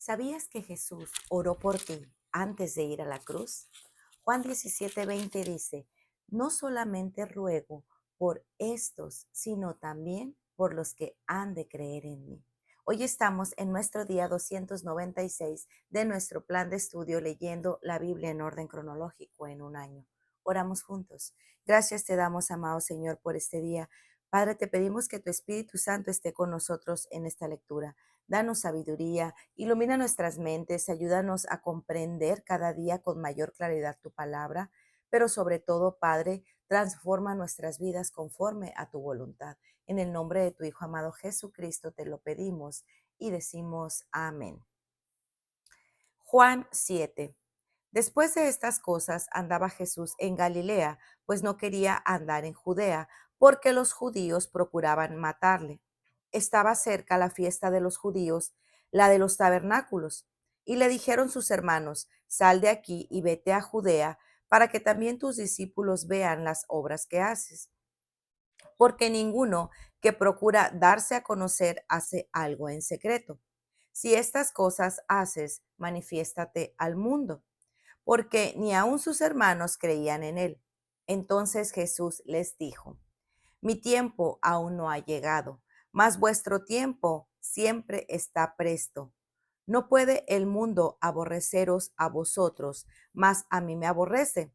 ¿Sabías que Jesús oró por ti antes de ir a la cruz? Juan 17:20 dice, no solamente ruego por estos, sino también por los que han de creer en mí. Hoy estamos en nuestro día 296 de nuestro plan de estudio leyendo la Biblia en orden cronológico en un año. Oramos juntos. Gracias te damos, amado Señor, por este día. Padre, te pedimos que tu Espíritu Santo esté con nosotros en esta lectura. Danos sabiduría, ilumina nuestras mentes, ayúdanos a comprender cada día con mayor claridad tu palabra, pero sobre todo, Padre, transforma nuestras vidas conforme a tu voluntad. En el nombre de tu Hijo amado Jesucristo te lo pedimos y decimos amén. Juan 7. Después de estas cosas andaba Jesús en Galilea, pues no quería andar en Judea, porque los judíos procuraban matarle. Estaba cerca la fiesta de los judíos, la de los tabernáculos, y le dijeron sus hermanos, sal de aquí y vete a Judea, para que también tus discípulos vean las obras que haces. Porque ninguno que procura darse a conocer hace algo en secreto. Si estas cosas haces, manifiéstate al mundo, porque ni aun sus hermanos creían en él. Entonces Jesús les dijo, mi tiempo aún no ha llegado, mas vuestro tiempo siempre está presto. No puede el mundo aborreceros a vosotros, mas a mí me aborrece,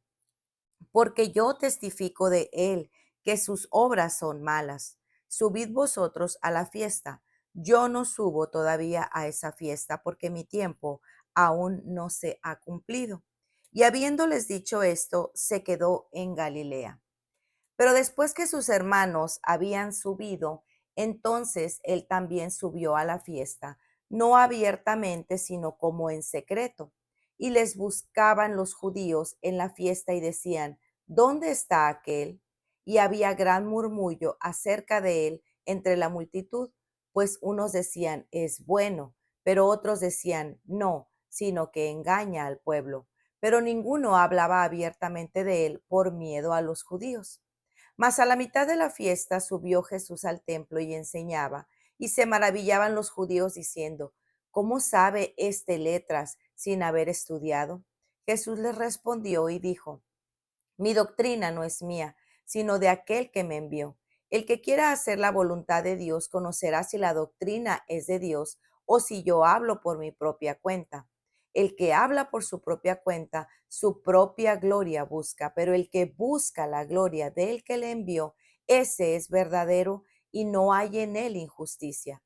porque yo testifico de él que sus obras son malas. Subid vosotros a la fiesta. Yo no subo todavía a esa fiesta, porque mi tiempo aún no se ha cumplido. Y habiéndoles dicho esto, se quedó en Galilea. Pero después que sus hermanos habían subido, entonces él también subió a la fiesta, no abiertamente, sino como en secreto. Y les buscaban los judíos en la fiesta y decían, ¿dónde está aquel? Y había gran murmullo acerca de él entre la multitud, pues unos decían, es bueno, pero otros decían, no, sino que engaña al pueblo. Pero ninguno hablaba abiertamente de él por miedo a los judíos. Mas a la mitad de la fiesta subió Jesús al templo y enseñaba, y se maravillaban los judíos diciendo, ¿cómo sabe este letras sin haber estudiado? Jesús les respondió y dijo, mi doctrina no es mía, sino de aquel que me envió. El que quiera hacer la voluntad de Dios conocerá si la doctrina es de Dios o si yo hablo por mi propia cuenta. El que habla por su propia cuenta, su propia gloria busca, pero el que busca la gloria del que le envió, ese es verdadero y no hay en él injusticia.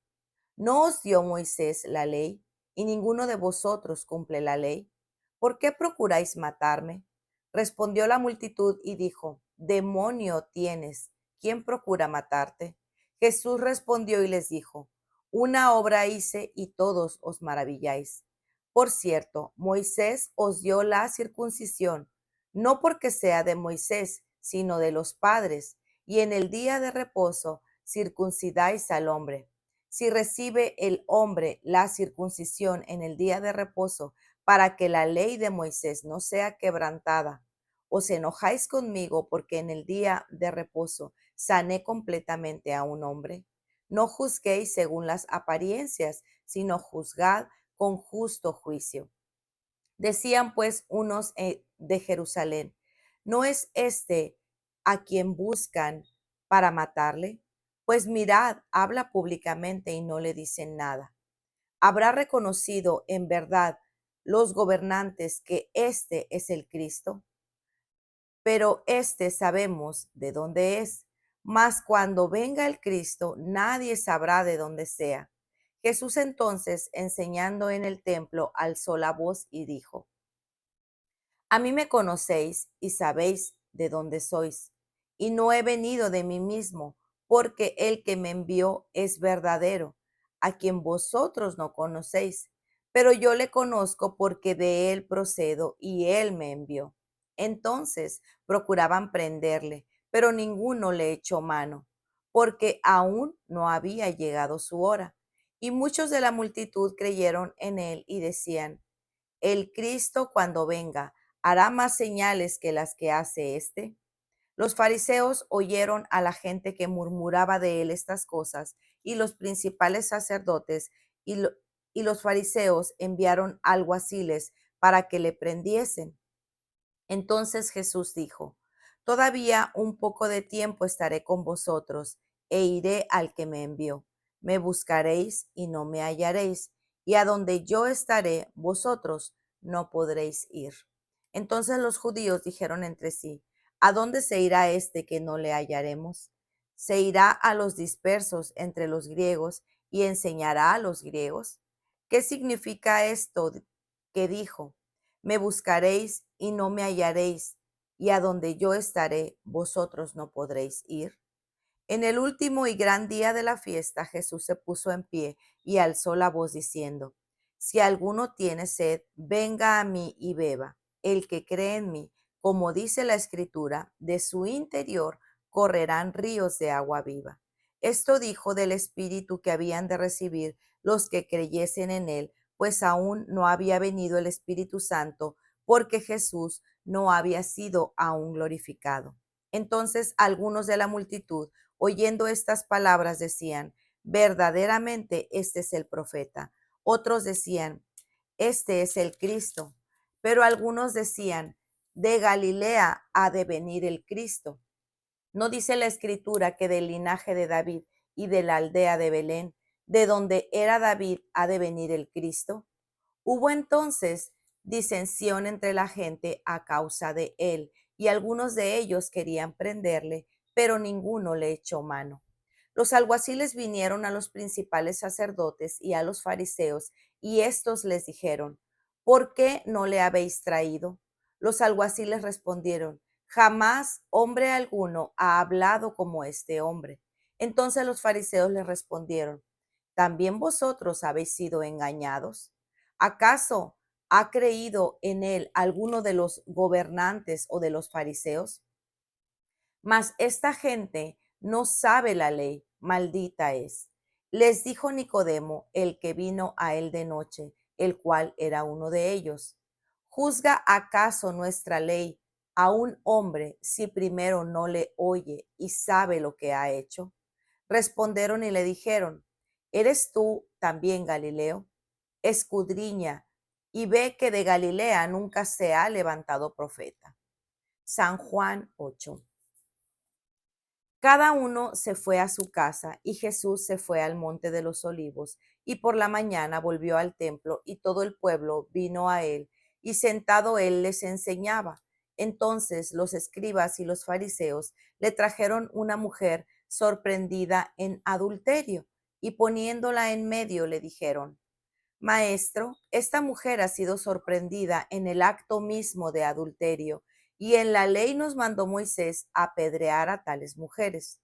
¿No os dio Moisés la ley y ninguno de vosotros cumple la ley? ¿Por qué procuráis matarme? Respondió la multitud y dijo, demonio tienes, ¿quién procura matarte? Jesús respondió y les dijo, una obra hice y todos os maravilláis. Por cierto, Moisés os dio la circuncisión, no porque sea de Moisés, sino de los padres, y en el día de reposo circuncidáis al hombre. Si recibe el hombre la circuncisión en el día de reposo, para que la ley de Moisés no sea quebrantada, os enojáis conmigo porque en el día de reposo sané completamente a un hombre. No juzguéis según las apariencias, sino juzgad con justo juicio. Decían pues unos de Jerusalén, ¿no es este a quien buscan para matarle? Pues mirad, habla públicamente y no le dicen nada. ¿Habrá reconocido en verdad los gobernantes que este es el Cristo? Pero este sabemos de dónde es. Mas cuando venga el Cristo, nadie sabrá de dónde sea. Jesús entonces, enseñando en el templo, alzó la voz y dijo, a mí me conocéis y sabéis de dónde sois, y no he venido de mí mismo, porque el que me envió es verdadero, a quien vosotros no conocéis, pero yo le conozco porque de él procedo y él me envió. Entonces procuraban prenderle, pero ninguno le echó mano, porque aún no había llegado su hora. Y muchos de la multitud creyeron en él y decían, el Cristo cuando venga hará más señales que las que hace éste. Los fariseos oyeron a la gente que murmuraba de él estas cosas, y los principales sacerdotes y, y los fariseos enviaron alguaciles para que le prendiesen. Entonces Jesús dijo: Todavía un poco de tiempo estaré con vosotros, e iré al que me envió. Me buscaréis y no me hallaréis, y a donde yo estaré, vosotros no podréis ir. Entonces los judíos dijeron entre sí: ¿A dónde se irá este que no le hallaremos? ¿Se irá a los dispersos entre los griegos y enseñará a los griegos? ¿Qué significa esto que dijo? Me buscaréis y no me hallaréis, y a donde yo estaré, vosotros no podréis ir. En el último y gran día de la fiesta, Jesús se puso en pie y alzó la voz diciendo: Si alguno tiene sed, venga a mí y beba. El que cree en mí, como dice la Escritura, de su interior correrán ríos de agua viva. Esto dijo del Espíritu que habían de recibir los que creyesen en él, pues aún no había venido el Espíritu Santo, porque Jesús no había sido aún glorificado. Entonces algunos de la multitud, oyendo estas palabras, decían: verdaderamente este es el profeta. Otros decían: este es el Cristo. Pero algunos decían: de Galilea ha de venir el Cristo. ¿No dice la Escritura que del linaje de David y de la aldea de Belén, de donde era David, ha de venir el Cristo? Hubo entonces disensión entre la gente a causa de él, y algunos de ellos querían prenderle, pero ninguno le echó mano. Los alguaciles vinieron a los principales sacerdotes y a los fariseos, y éstos les dijeron: ¿Por qué no le habéis traído? Los alguaciles respondieron: Jamás hombre alguno ha hablado como este hombre. Entonces los fariseos les respondieron: ¿También vosotros habéis sido engañados? ¿Acaso ha creído en él alguno de los gobernantes o de los fariseos? Mas esta gente no sabe la ley, maldita es. Les dijo Nicodemo, el que vino a él de noche, el cual era uno de ellos: ¿Juzga acaso nuestra ley a un hombre si primero no le oye y sabe lo que ha hecho? Respondieron y le dijeron: ¿Eres tú también Galileo? Escudriña y ve que de Galilea nunca se ha levantado profeta. San Juan 8. Cada uno se fue a su casa, y Jesús se fue al monte de los olivos, y por la mañana volvió al templo, y todo el pueblo vino a él, y sentado él les enseñaba. Entonces los escribas y los fariseos le trajeron una mujer sorprendida en adulterio, y poniéndola en medio le dijeron: Maestro, esta mujer ha sido sorprendida en el acto mismo de adulterio, y en la ley nos mandó Moisés apedrear a tales mujeres.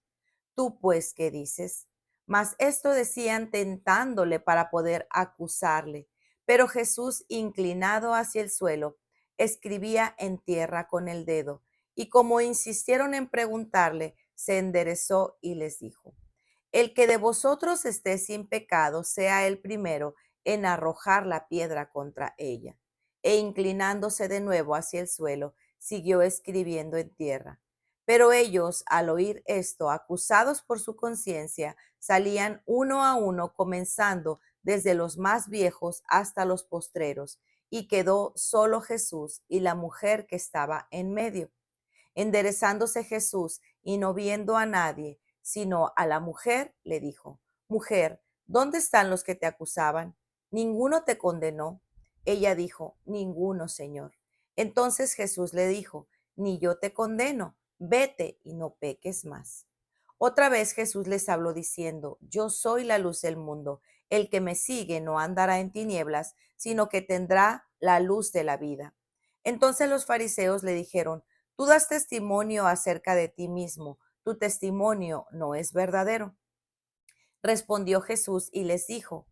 ¿Tú pues qué dices? Mas esto decían tentándole para poder acusarle. Pero Jesús, inclinado hacia el suelo, escribía en tierra con el dedo, y como insistieron en preguntarle, se enderezó y les dijo: El que de vosotros esté sin pecado, sea el primero en arrojar la piedra contra ella. E inclinándose de nuevo hacia el suelo, siguió escribiendo en tierra. Pero ellos, al oír esto, acusados por su conciencia, salían uno a uno, comenzando desde los más viejos hasta los postreros, y quedó solo Jesús y la mujer que estaba en medio. Enderezándose Jesús y no viendo a nadie, sino a la mujer, le dijo: Mujer, ¿dónde están los que te acusaban? ¿Ninguno te condenó? Ella dijo: Ninguno, Señor. Entonces Jesús le dijo: Ni yo te condeno, vete y no peques más. Otra vez Jesús les habló diciendo: Yo soy la luz del mundo. El que me sigue no andará en tinieblas, sino que tendrá la luz de la vida. Entonces los fariseos le dijeron: Tú das testimonio acerca de ti mismo, tu testimonio no es verdadero. Respondió Jesús y les dijo: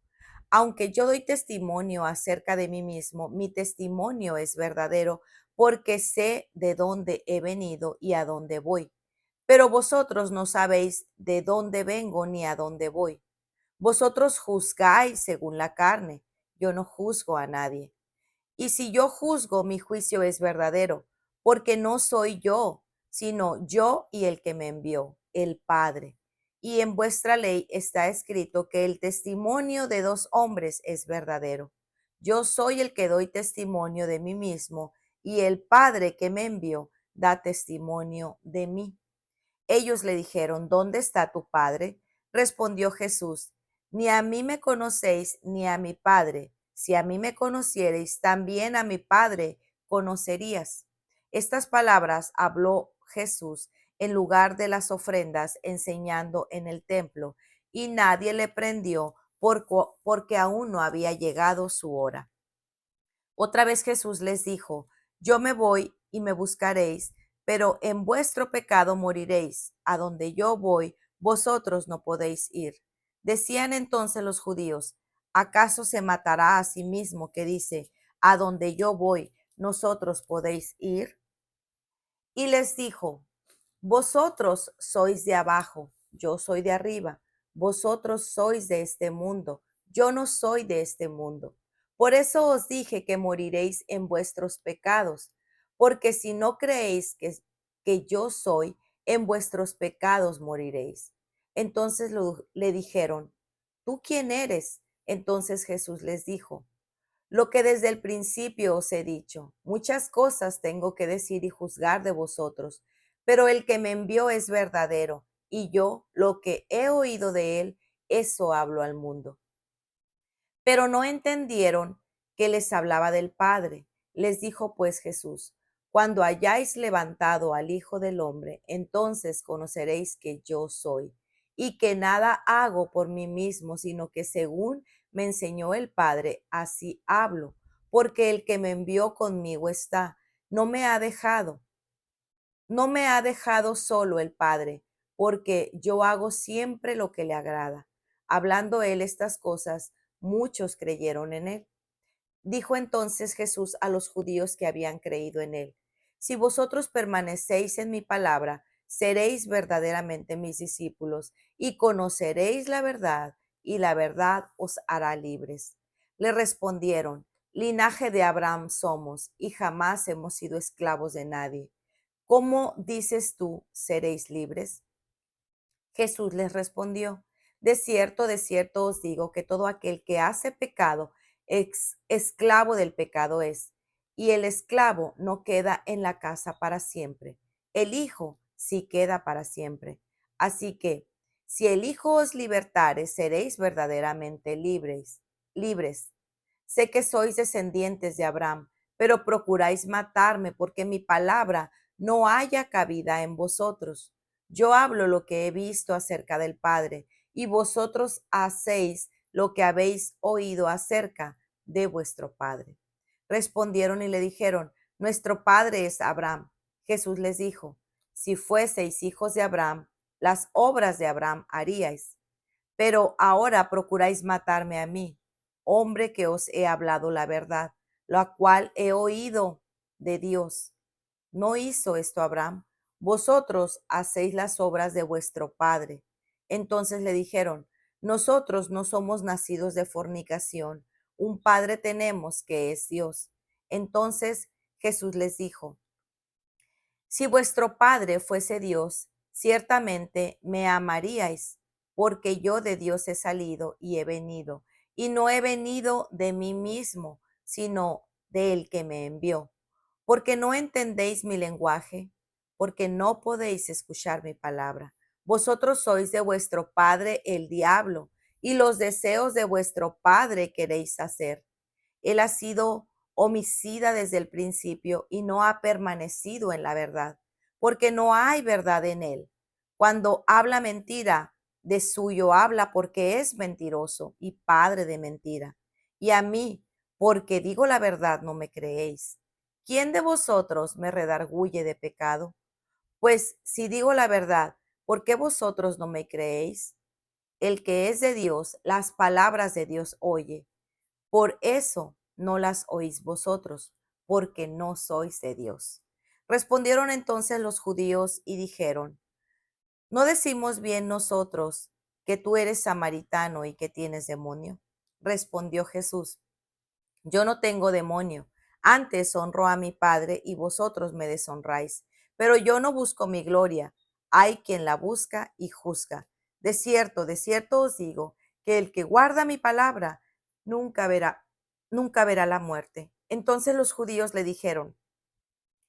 Aunque yo doy testimonio acerca de mí mismo, mi testimonio es verdadero, porque sé de dónde he venido y a dónde voy. Pero vosotros no sabéis de dónde vengo ni a dónde voy. Vosotros juzgáis según la carne, yo no juzgo a nadie. Y si yo juzgo, mi juicio es verdadero, porque no soy yo, sino yo y el que me envió, el Padre. y en vuestra ley está escrito que el testimonio de dos hombres es verdadero. Yo soy el que doy testimonio de mí mismo, y el Padre que me envió da testimonio de mí. Ellos le dijeron, ¿dónde está tu Padre? Respondió Jesús, ni a mí me conocéis ni a mi Padre. Si a mí me conocierais, también a mi Padre conocerías. Estas palabras habló Jesús en lugar de las ofrendas, enseñando en el templo, y nadie le prendió porque aún no había llegado su hora. Otra vez Jesús les dijo, yo me voy y me buscaréis, pero en vuestro pecado moriréis. A donde yo voy, vosotros no podéis ir. Decían entonces los judíos, ¿acaso se matará a sí mismo que dice, a donde yo voy, nosotros podéis ir? Y les dijo, vosotros sois de abajo, yo soy de arriba. Vosotros sois de este mundo, yo no soy de este mundo. Por eso os dije que moriréis en vuestros pecados, porque si no creéis que yo soy, en vuestros pecados moriréis. Entonces le dijeron, ¿tú quién eres? Entonces Jesús les dijo, lo que desde el principio os he dicho, muchas cosas tengo que decir y juzgar de vosotros, pero el que me envió es verdadero, y yo lo que he oído de él, eso hablo al mundo. Pero no entendieron que les hablaba del Padre. Les dijo pues Jesús, cuando hayáis levantado al Hijo del Hombre, entonces conoceréis que yo soy, y que nada hago por mí mismo, sino que según me enseñó el Padre, así hablo, porque el que me envió conmigo está, no me ha dejado, no me ha dejado solo el Padre, porque yo hago siempre lo que le agrada. Hablando él estas cosas, muchos creyeron en él. Dijo entonces Jesús a los judíos que habían creído en él, si vosotros permanecéis en mi palabra, seréis verdaderamente mis discípulos y conoceréis la verdad, y la verdad os hará libres. Le respondieron, linaje de Abraham somos, y jamás hemos sido esclavos de nadie. ¿Cómo dices tú, seréis libres? Jesús les respondió, de cierto os digo que todo aquel que hace pecado, esclavo del pecado es, y el esclavo no queda en la casa para siempre, el Hijo sí queda para siempre. Así que, si el Hijo os libertare, seréis verdaderamente libres. Sé que sois descendientes de Abraham, pero procuráis matarme porque mi palabra no haya cabida en vosotros. Yo hablo lo que he visto acerca del Padre, y vosotros hacéis lo que habéis oído acerca de vuestro Padre. Respondieron y le dijeron, nuestro Padre es Abraham. Jesús les dijo, si fueseis hijos de Abraham, las obras de Abraham haríais. Pero ahora procuráis matarme a mí, hombre que os he hablado la verdad, la cual he oído de Dios. ¿No hizo esto Abraham? Vosotros hacéis las obras de vuestro padre. Entonces le dijeron, nosotros no somos nacidos de fornicación, un padre tenemos que es Dios. Entonces Jesús les dijo, si vuestro Padre fuese Dios, ciertamente me amaríais, porque yo de Dios he salido y he venido, y no he venido de mí mismo, sino del que me envió. Porque no entendéis mi lenguaje, porque no podéis escuchar mi palabra. Vosotros sois de vuestro padre el diablo, y los deseos de vuestro padre queréis hacer. Él ha sido homicida desde el principio y no ha permanecido en la verdad, porque no hay verdad en él. Cuando habla mentira, de suyo habla porque es mentiroso y padre de mentira. Y a mí, porque digo la verdad, no me creéis. ¿Quién de vosotros me redarguye de pecado? Pues si digo la verdad, ¿por qué vosotros no me creéis? El que es de Dios, las palabras de Dios oye. Por eso no las oís vosotros, porque no sois de Dios. Respondieron entonces los judíos y dijeron, ¿no decimos bien nosotros que tú eres samaritano y que tienes demonio? Respondió Jesús, yo no tengo demonio, antes honro a mi Padre y vosotros me deshonráis, pero yo no busco mi gloria, hay quien la busca y juzga. de cierto os digo, que el que guarda mi palabra nunca verá, nunca verá la muerte. Entonces los judíos le dijeron: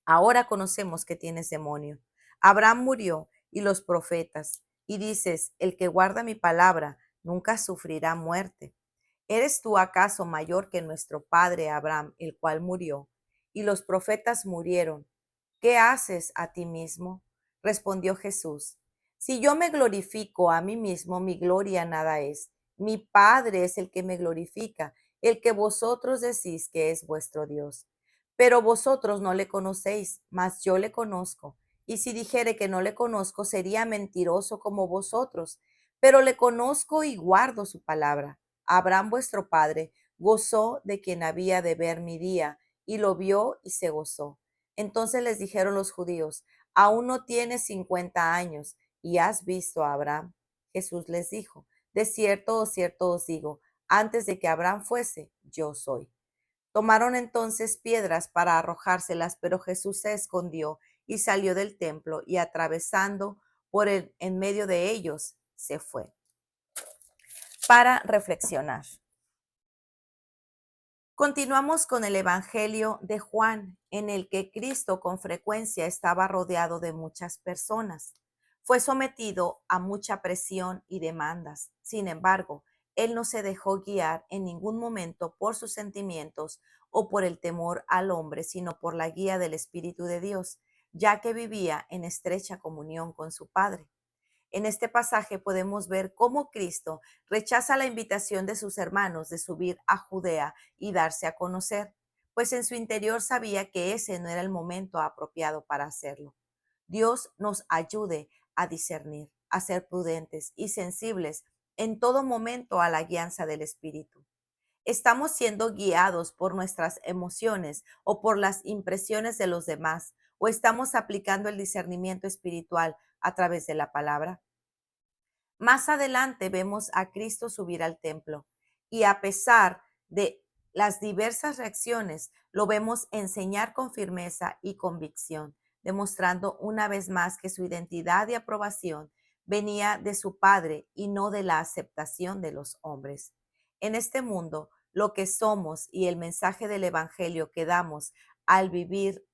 ahora conocemos que tienes demonio. Abraham murió y los profetas, y dices, el que guarda mi palabra nunca sufrirá muerte. ¿Eres tú acaso mayor que nuestro padre Abraham, el cual murió, y los profetas murieron? ¿Qué haces a ti mismo? Respondió Jesús: si yo me glorifico a mí mismo, mi gloria nada es. Mi Padre es el que me glorifica, el que vosotros decís que es vuestro Dios. Pero vosotros no le conocéis, mas yo le conozco. Y si dijere que no le conozco, sería mentiroso como vosotros. Pero le conozco y guardo su palabra. Abraham vuestro padre gozó de quien había de ver mi día, y lo vio y se gozó. Entonces les dijeron los judíos: aún no tienes 50 años, y has visto a Abraham. Jesús les dijo: de cierto os digo, antes de que Abraham fuese, yo soy. Tomaron entonces piedras para arrojárselas, pero Jesús se escondió y salió del templo, y atravesando por en medio de ellos, se fue. Para reflexionar. Continuamos con el Evangelio de Juan, en el que Cristo con frecuencia estaba rodeado de muchas personas. Fue sometido a mucha presión y demandas. Sin embargo, él no se dejó guiar en ningún momento por sus sentimientos o por el temor al hombre, sino por la guía del Espíritu de Dios, ya que vivía en estrecha comunión con su Padre. En este pasaje podemos ver cómo Cristo rechaza la invitación de sus hermanos de subir a Judea y darse a conocer, pues en su interior sabía que ese no era el momento apropiado para hacerlo. Dios nos ayude a discernir, a ser prudentes y sensibles en todo momento a la guianza del Espíritu. ¿Estamos siendo guiados por nuestras emociones o por las impresiones de los demás? ¿O estamos aplicando el discernimiento espiritual a través de la palabra? Más adelante vemos a Cristo subir al templo, y a pesar de las diversas reacciones, lo vemos enseñar con firmeza y convicción, demostrando una vez más que su identidad y aprobación venía de su Padre y no de la aceptación de los hombres. En este mundo, lo que somos y el mensaje del Evangelio que damos al vivir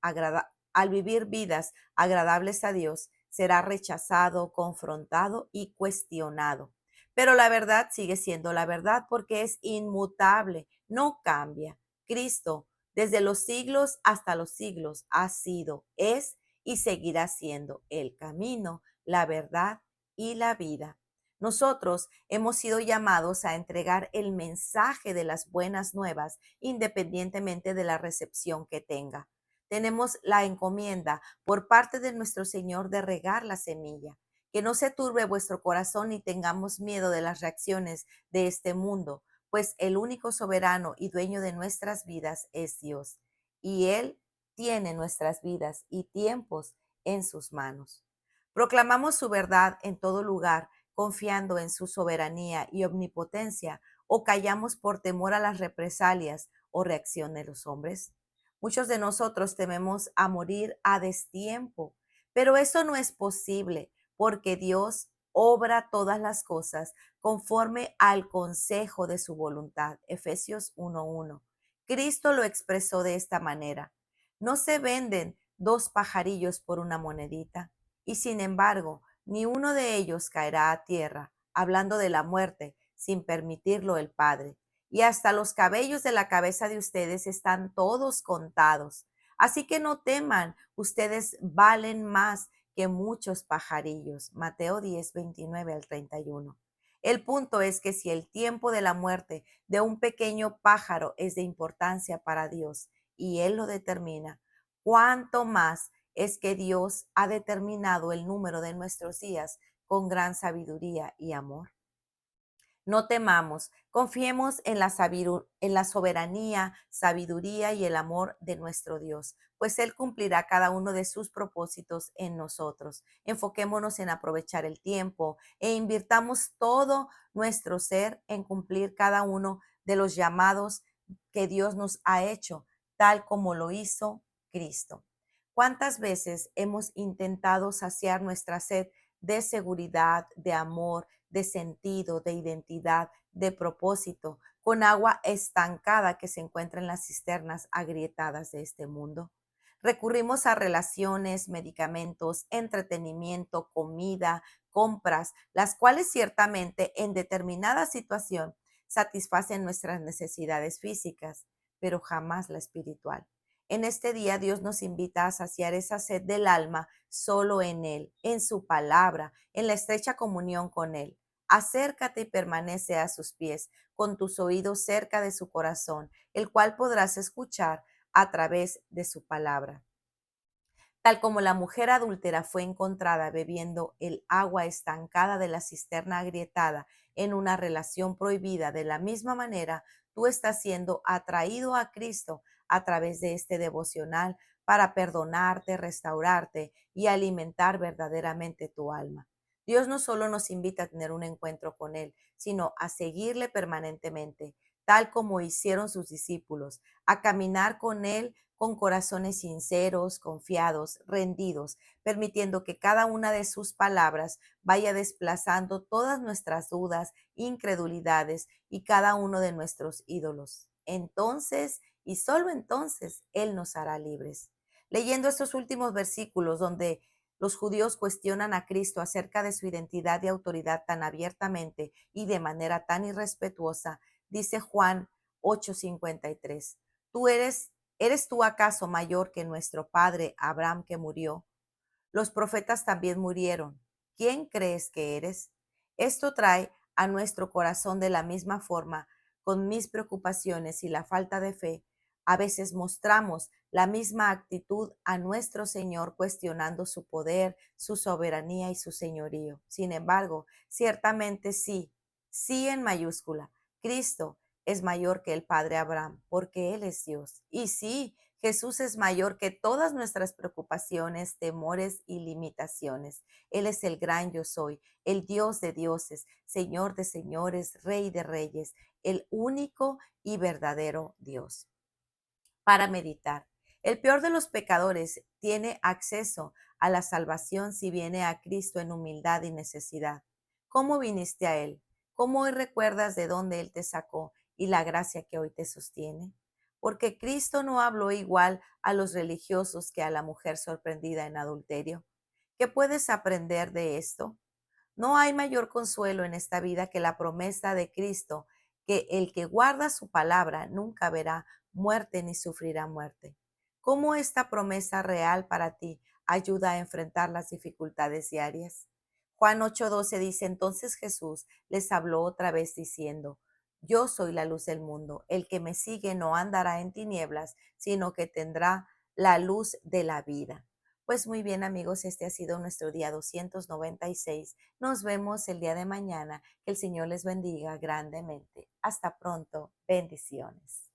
vidas agradables a Dios será rechazado, confrontado y cuestionado. Pero la verdad sigue siendo la verdad porque es inmutable, no cambia. Cristo, desde los siglos hasta los siglos, ha sido, es y seguirá siendo el camino, la verdad y la vida. Nosotros hemos sido llamados a entregar el mensaje de las buenas nuevas independientemente de la recepción que tenga. Tenemos la encomienda por parte de nuestro Señor de regar la semilla. Que no se turbe vuestro corazón ni tengamos miedo de las reacciones de este mundo, pues el único soberano y dueño de nuestras vidas es Dios, y Él tiene nuestras vidas y tiempos en sus manos. Proclamamos su verdad en todo lugar, confiando en su soberanía y omnipotencia, o callamos por temor a las represalias o reacción de los hombres. Muchos de nosotros tememos a morir a destiempo, pero eso no es posible porque Dios obra todas las cosas conforme al consejo de su voluntad. Efesios 1:1. Cristo lo expresó de esta manera: no se venden dos pajarillos por una monedita, y sin embargo, ni uno de ellos caerá a tierra, hablando de la muerte, sin permitirlo el Padre. Y hasta los cabellos de la cabeza de ustedes están todos contados. Así que no teman, ustedes valen más que muchos pajarillos. Mateo 10:29-31. El punto es que si el tiempo de la muerte de un pequeño pájaro es de importancia para Dios y Él lo determina, ¿cuánto más es que Dios ha determinado el número de nuestros días con gran sabiduría y amor? No temamos, confiemos en la soberanía, sabiduría y el amor de nuestro Dios, pues Él cumplirá cada uno de sus propósitos en nosotros. Enfoquémonos en aprovechar el tiempo e invirtamos todo nuestro ser en cumplir cada uno de los llamados que Dios nos ha hecho, tal como lo hizo Cristo. ¿Cuántas veces hemos intentado saciar nuestra sed de seguridad, de amor, de sentido, de identidad, de propósito, con agua estancada que se encuentra en las cisternas agrietadas de este mundo. Recurrimos a relaciones, medicamentos, entretenimiento, comida, compras, las cuales ciertamente en determinada situación satisfacen nuestras necesidades físicas, pero jamás la espiritual. En este día Dios nos invita a saciar esa sed del alma solo en Él, en su palabra, en la estrecha comunión con Él. Acércate y permanece a sus pies, con tus oídos cerca de su corazón, el cual podrás escuchar a través de su palabra. Tal como la mujer adúltera fue encontrada bebiendo el agua estancada de la cisterna agrietada en una relación prohibida, de la misma manera tú estás siendo atraído a Cristo a través de este devocional para perdonarte, restaurarte y alimentar verdaderamente tu alma. Dios no solo nos invita a tener un encuentro con Él, sino a seguirle permanentemente, tal como hicieron sus discípulos, a caminar con Él con corazones sinceros, confiados, rendidos, permitiendo que cada una de sus palabras vaya desplazando todas nuestras dudas, incredulidades y cada uno de nuestros ídolos. Entonces, y solo entonces, Él nos hará libres. Leyendo estos últimos versículos donde los judíos cuestionan a Cristo acerca de su identidad y autoridad tan abiertamente y de manera tan irrespetuosa, dice Juan 8:53, tú ¿eres tú acaso mayor que nuestro padre Abraham que murió? Los profetas también murieron. ¿Quién crees que eres? Esto trae a nuestro corazón de la misma forma, con mis preocupaciones y la falta de fe. A veces mostramos la misma actitud a nuestro Señor cuestionando su poder, su soberanía y su señorío. Sin embargo, ciertamente sí, sí en mayúscula. Cristo es mayor que el Padre Abraham, porque Él es Dios. Y sí, Jesús es mayor que todas nuestras preocupaciones, temores y limitaciones. Él es el gran yo soy, el Dios de dioses, Señor de señores, Rey de reyes, el único y verdadero Dios. Para meditar. El peor de los pecadores tiene acceso a la salvación si viene a Cristo en humildad y necesidad. ¿Cómo viniste a Él? ¿Cómo hoy recuerdas de dónde Él te sacó y la gracia que hoy te sostiene? Porque Cristo no habló igual a los religiosos que a la mujer sorprendida en adulterio. ¿Qué puedes aprender de esto? No hay mayor consuelo en esta vida que la promesa de Cristo, que el que guarda su palabra nunca verá muerte ni sufrirá muerte. ¿Cómo esta promesa real para ti ayuda a enfrentar las dificultades diarias? Juan 8:12 dice, entonces Jesús les habló otra vez diciendo, yo soy la luz del mundo, el que me sigue no andará en tinieblas, sino que tendrá la luz de la vida. Pues muy bien amigos, este ha sido nuestro día 296. Nos vemos el día de mañana. Que el Señor les bendiga grandemente. Hasta pronto. Bendiciones.